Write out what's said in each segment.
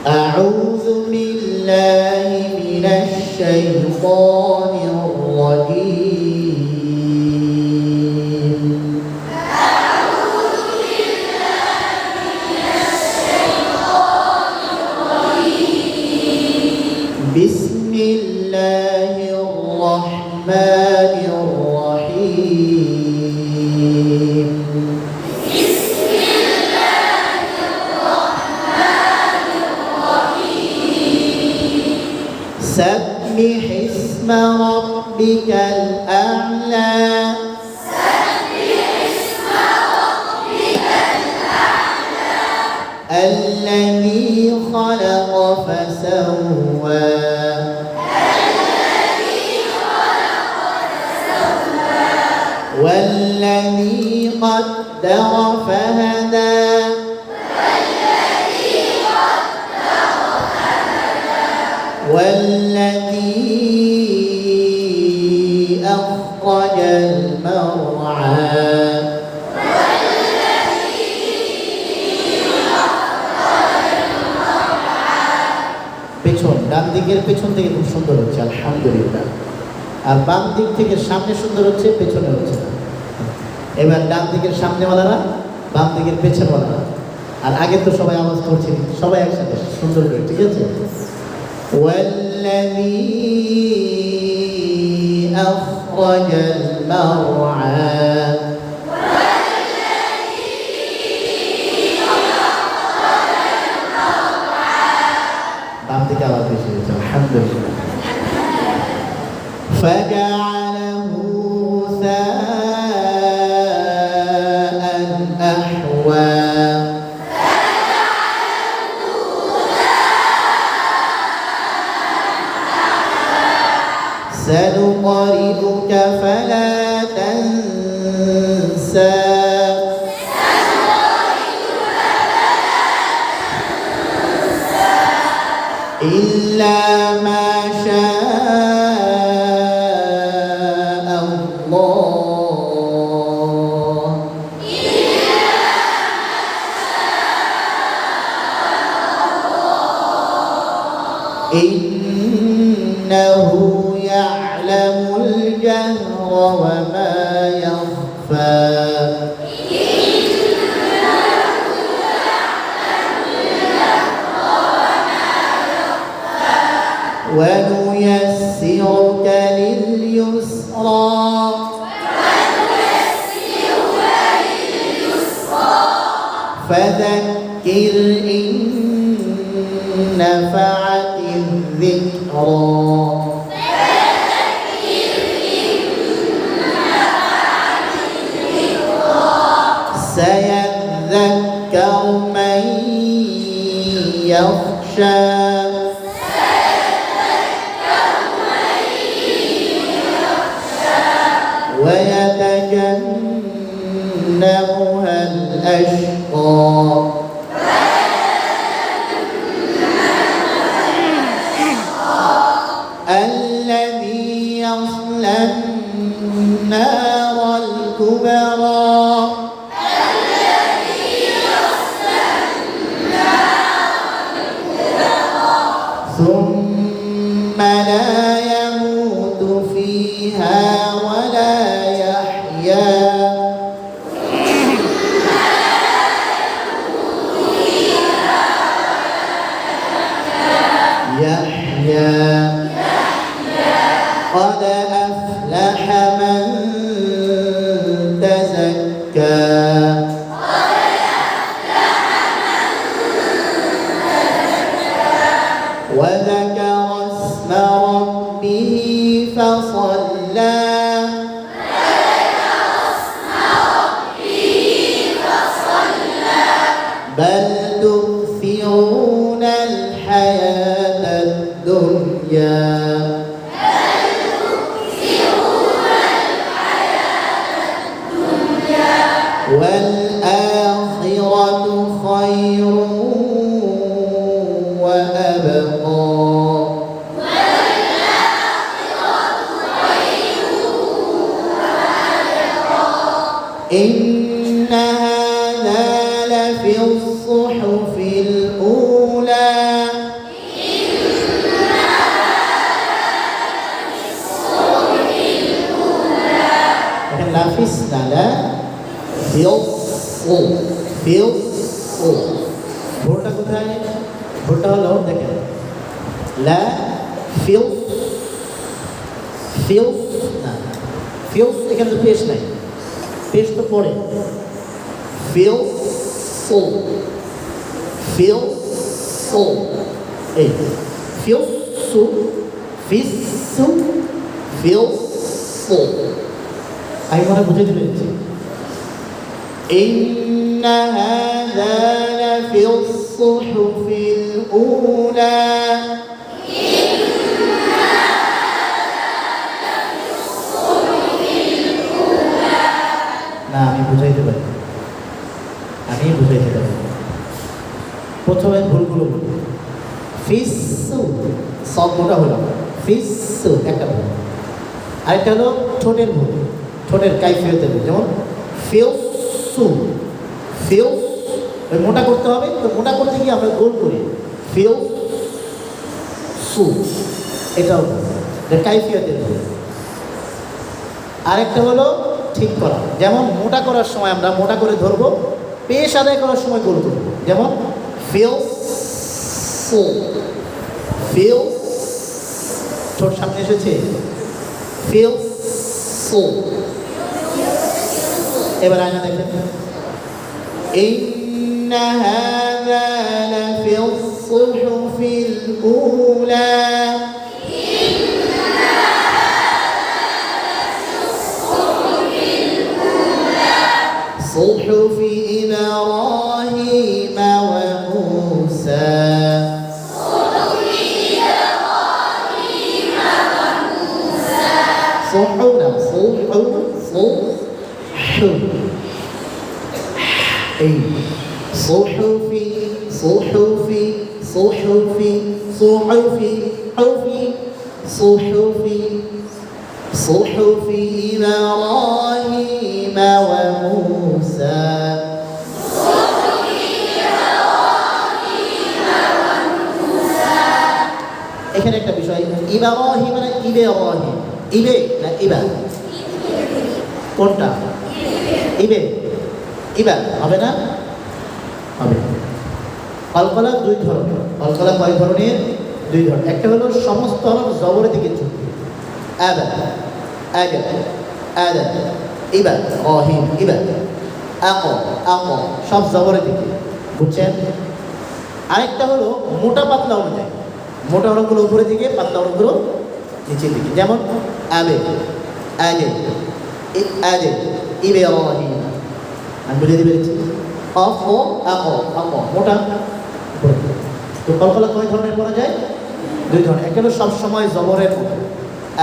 أعوذ بالله من الشيطان الرجيم. أعوذ بالله من الشيطان الرجيم. بسم الله الرحمن الرحيم. بسم الله الرحمن الرحيم. سبح اسم ربك الأعلى. سبح اسم ربك الأعلى. الذي خلق فسوى. الذي خلق فسوى. والذي قدر فهدى. والذي قدر فهدى. والذي أخرج المرعى. পেছন ডান দিকের পেছন থেকে খুব সুন্দর হচ্ছে আলহামদুলিল্লাহ। আর বাম দিক থেকে সামনে সুন্দর হচ্ছে, পেছনে হচ্ছে না। এবার ডান দিকের সামনেওয়ালারা, বাম দিকের পেছনওয়ালারা। আর আগে তো সবাই আওয়াজ করছে, সবাই একসাথে সুন্দর করে, ঠিক আছে? والذي أخرج المرعى. বাম দিকে আওয়াজ বেশি হচ্ছে আলহামদুলিল্লাহ। فجعله غثاء أحوى. سنقرئك فلا تنسى. إلا ما شاء الله. إنه يعلم الجهر وما يخفى. ونيسرك لليسرى. فذكر إن نفعت الذكرى. سيذكر من يخشى. ويتجنبها الأشقى. الذي يصلى النار الكبرى. ثم لا يموت فيها ولا يحيا. قد أفلح من تزكى. وذكر اسم ربه فصلى. بل تؤثرون الحياة الدنيا. والآخرة خير وأبقى. إن هذا لفي الصحف الأولى এখানে লাফিস না লা ফিলসু ফিলসু ভোরটা কোথায় ভোরটা হলো দেখেন লা ফিল ফিল না ফিল এখানে তো পেশ নাই পেশ তো পড়ে ফিল সো ফিল সো এই ফিল সু ফিস সু ফিল সো আমি মনে বুঝে দিয়েছি إن هذا لفي الصحف الأولى না আমি বুঝাইতে পারি প্রথমে ভুলগুলো বলি ফিসু সব মোটা হলো ফিসু একটা ভুল আরেকটা হলো ঠোঁটের ভুল ঠোঁটের কাইফিয়তের ভুল যেমন ফিলসু ফিল ওই মোটা করতে হবে তো মোটা করতে গিয়ে আমরা গোল করি ফিল সু এটাও কাইফিয়তের ভুল আরেকটা হলো ঠিক করা যেমন মোটা করার সময় আমরা মোটা করে ধরবো পেশ আদায় করার সময় গোল করবো যেমন ফিল সু ফিল ঠোঁট সামনে এসেছে ফিল সু এবার আয়না দেখেন إن هذا لفي الصحف الأولى صحف إبراهيم وموسى صحف أي صحفي صحفي صحفي صحفي حفي صحفي صحفي إبراهيم وموسى এখানে একটা বিষয় ইব্রাহিম মানে ইব্রাহিম ইবে না ইবা কোনটা ইবে ইবা হবে না হবে কলকলা দুই ধরনের কলকলা কয় ধরনের দুই ধরনের একটা হলো সমস্ত হরফ জবরের দিকে ঝুঁকবে আবা আজা আদা ইবা রহিম ইবা আক আক সব জবরের দিকে বুঝছেন আরেকটা হলো মোটা পাতলা অনুযায়ী মোটা হরফগুলো উপরের দিকে পাতলা হরফগুলো নিচের দিকে যেমন আবে আজে আজে ইবে রহিম আমি বুঝে দিতে পেরেছি অফ ও আক আক মোটা তো কলকলা কয় ধরনের করা যায় দুই ধরনের একটা হলো সবসময় জবরের মতো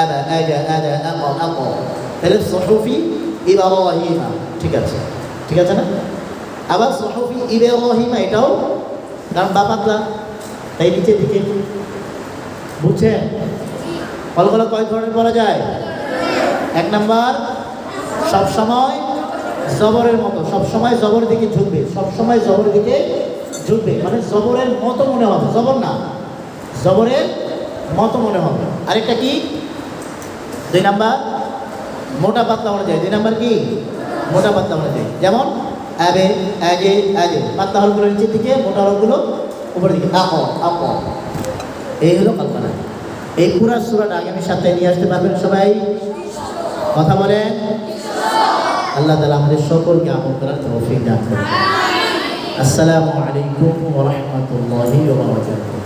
আবা আজা আদা আক আক তাহলে সহফি ইব্রাহিমা ঠিক আছে না আবার সহফি ইব্রাহিমা এটাও কারণ বা পাতলা তাই নিচের দিকে বুঝছেন কলকলা কয় ধরনের করা যায় এক নাম্বার সবসময় জবরের মতো সবসময় জবরের দিকে ঝুঁকবে সবসময় জবরের দিকে ঝুঁকবে মানে জবরের মতো মনে হবে জবর না জবরের মতো মনে হবে আরেকটা কি দুই নাম্বার মোটা পাতলা অনুযায়ী দুই নাম্বার কি মোটা পাতলা অনুযায়ী যেমন আবে আজে আজে পাতলা হলগুলো নিচের দিকে মোটা হলগুলো উপরের দিকে আক আক এই হলো কল্পনা এই পুরা সূরাটা আগামী সপ্তাহে নিয়ে আসতে পারবেন সবাই কথা বলেন আল্লাহ তাআলা আমাদের সকলকে আমল করার তৌফিক দান করুন আসসালামু আলাইকুম ওয়া রাহমাতুল্লাহি ওয়া বারাকাতুহু